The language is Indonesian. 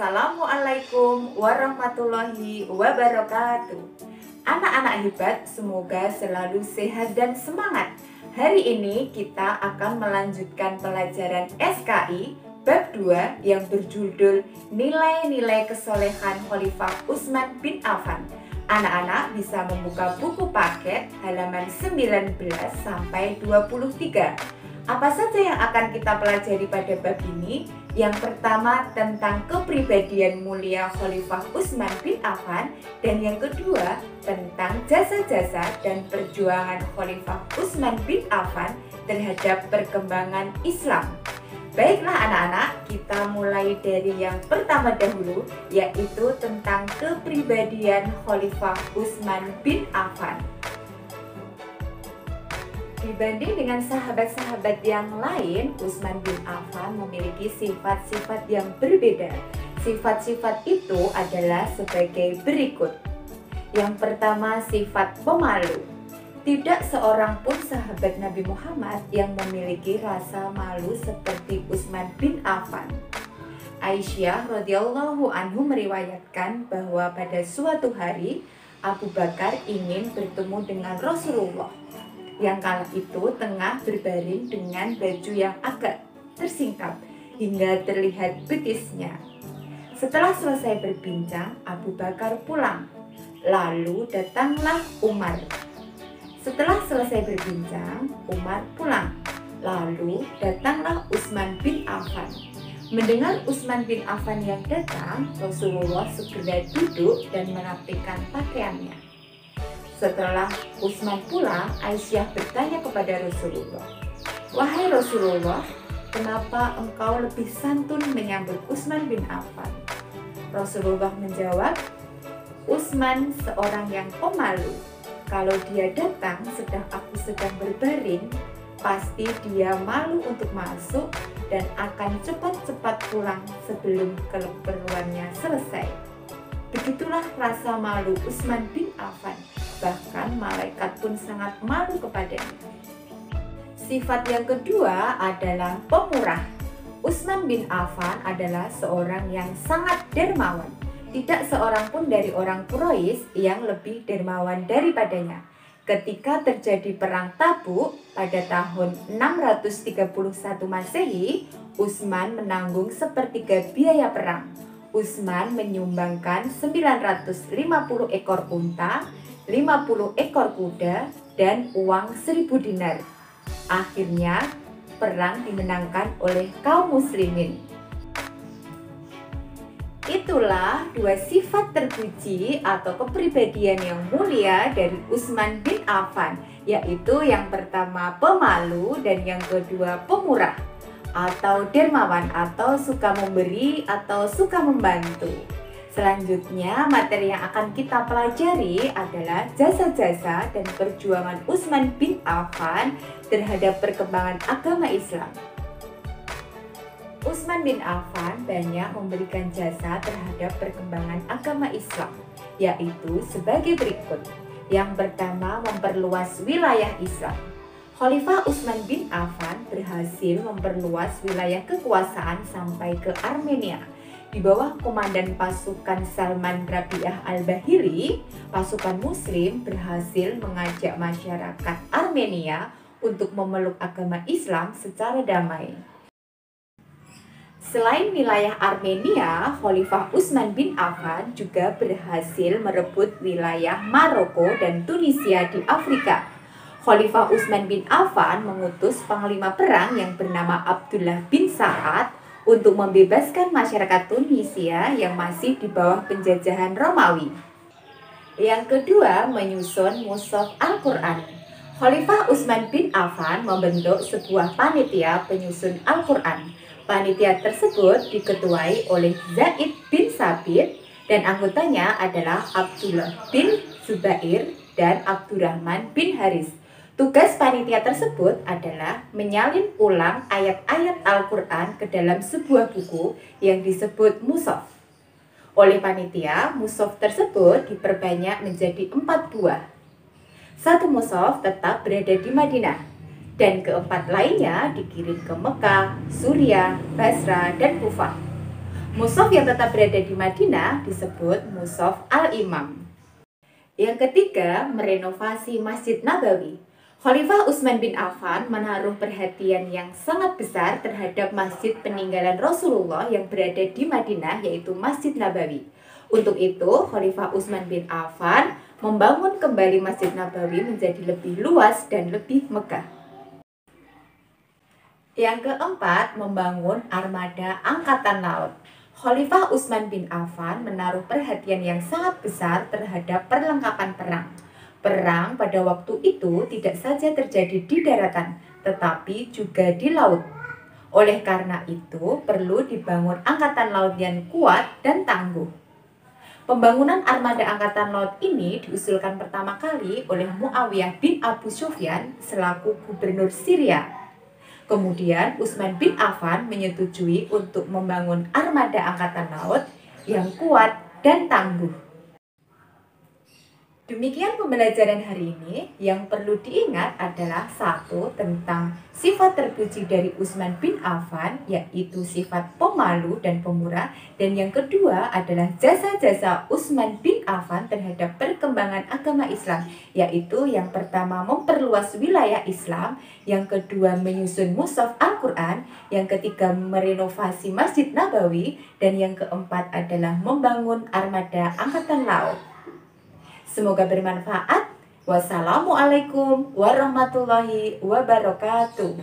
Assalamualaikum warahmatullahi wabarakatuh. Anak-anak hebat, semoga selalu sehat dan semangat. Hari ini kita akan melanjutkan pelajaran SKI bab 2 yang berjudul Nilai-nilai kesolehan Khalifah Utsman bin Affan. Anak-anak bisa membuka buku paket halaman 19 sampai 23. Apa saja yang akan kita pelajari pada bab ini? Yang pertama tentang kepribadian mulia Khalifah Utsman bin Affan, dan yang kedua tentang jasa-jasa dan perjuangan Khalifah Utsman bin Affan terhadap perkembangan Islam. Baiklah anak-anak, kita mulai dari yang pertama dahulu, yaitu tentang kepribadian Khalifah Utsman bin Affan. Dibanding dengan sahabat-sahabat yang lain, Utsman bin Affan memiliki sifat-sifat yang berbeda. Sifat-sifat itu adalah sebagai berikut. Yang pertama, sifat pemalu. Tidak seorang pun sahabat Nabi Muhammad yang memiliki rasa malu seperti Utsman bin Affan. Aisyah radhiyallahu anhu meriwayatkan bahwa pada suatu hari Abu Bakar ingin bertemu dengan Rasulullah yang kala itu tengah berbaring dengan baju yang agak tersingkap hingga terlihat betisnya. Setelah selesai berbincang, Abu Bakar pulang. Lalu datanglah Umar. Setelah selesai berbincang, Umar pulang. Lalu datanglah Utsman bin Affan. Mendengar Utsman bin Affan yang datang, Rasulullah segera duduk dan merapikan pakaiannya. Setelah Utsman pulang, Aisyah bertanya kepada Rasulullah, "Wahai Rasulullah, kenapa engkau lebih santun menyambut Utsman bin Affan?" Rasulullah menjawab, "Utsman seorang yang pemalu. Kalau dia datang sedang aku sedang berbaring, pasti dia malu untuk masuk dan akan cepat-cepat pulang sebelum keperluannya selesai." Begitulah rasa malu Utsman bin Affan. Bahkan malaikat pun sangat malu kepadanya. Sifat yang kedua adalah pemurah. Utsman bin Affan adalah seorang yang sangat dermawan. Tidak seorang pun dari orang Quraisy yang lebih dermawan daripadanya. Ketika terjadi perang Tabuk pada tahun 631 Masehi, Utsman menanggung sepertiga biaya perang. Utsman menyumbangkan 950 ekor unta, 50 ekor kuda, dan uang 1000 dinar. Akhirnya, perang dimenangkan oleh kaum muslimin. Itulah dua sifat terpuji atau kepribadian yang mulia dari Utsman bin Affan, yaitu yang pertama pemalu dan yang kedua pemurah atau dermawan atau suka memberi atau suka membantu. Selanjutnya, materi yang akan kita pelajari adalah jasa-jasa dan perjuangan Utsman bin Affan terhadap perkembangan agama Islam. Utsman bin Affan banyak memberikan jasa terhadap perkembangan agama Islam, yaitu sebagai berikut. Yang pertama, memperluas wilayah Islam. Khalifah Utsman bin Affan berhasil memperluas wilayah kekuasaan sampai ke Armenia. Di bawah komandan pasukan Salman Rabi'ah al-Bahili, pasukan muslim berhasil mengajak masyarakat Armenia untuk memeluk agama Islam secara damai. Selain wilayah Armenia, Khalifah Utsman bin Affan juga berhasil merebut wilayah Maroko dan Tunisia di Afrika. Khalifah Utsman bin Affan mengutus panglima perang yang bernama Abdullah bin Sa'ad untuk membebaskan masyarakat Tunisia yang masih di bawah penjajahan Romawi. Yang kedua, menyusun mushaf Al-Quran. Khalifah Utsman bin Affan membentuk sebuah panitia penyusun Al-Quran. Panitia tersebut diketuai oleh Zaid bin Sabit dan anggotanya adalah Abdullah bin Zubair dan Abdurrahman bin Haris. Tugas panitia tersebut adalah menyalin ulang ayat-ayat Al-Quran ke dalam sebuah buku yang disebut mushaf. Oleh panitia, mushaf tersebut diperbanyak menjadi 4 buah. Satu mushaf tetap berada di Madinah, dan keempat lainnya dikirim ke Mekah, Suriah, Basra, dan Kufah. Mushaf yang tetap berada di Madinah disebut Mushaf Al-Imam. Yang ketiga, merenovasi Masjid Nabawi. Khalifah Utsman bin Affan menaruh perhatian yang sangat besar terhadap masjid peninggalan Rasulullah yang berada di Madinah, yaitu Masjid Nabawi. Untuk itu, Khalifah Utsman bin Affan membangun kembali Masjid Nabawi menjadi lebih luas dan lebih megah. Yang keempat, membangun armada angkatan laut. Khalifah Utsman bin Affan menaruh perhatian yang sangat besar terhadap perlengkapan perang. Perang pada waktu itu tidak saja terjadi di daratan, tetapi juga di laut. Oleh karena itu, perlu dibangun angkatan laut yang kuat dan tangguh. Pembangunan armada angkatan laut ini diusulkan pertama kali oleh Muawiyah bin Abu Sufyan selaku gubernur Syria. Kemudian Utsman bin Affan menyetujui untuk membangun armada angkatan laut yang kuat dan tangguh. Demikian pembelajaran hari ini. Yang perlu diingat adalah satu, tentang sifat terpuji dari Utsman bin Affan, yaitu sifat pemalu dan pemurah. Dan yang kedua adalah jasa-jasa Utsman bin Affan terhadap perkembangan agama Islam, yaitu yang pertama memperluas wilayah Islam, yang kedua menyusun mushaf Al-Quran, yang ketiga merenovasi Masjid Nabawi, dan yang keempat adalah membangun armada angkatan laut. Semoga bermanfaat. Wassalamualaikum warahmatullahi wabarakatuh.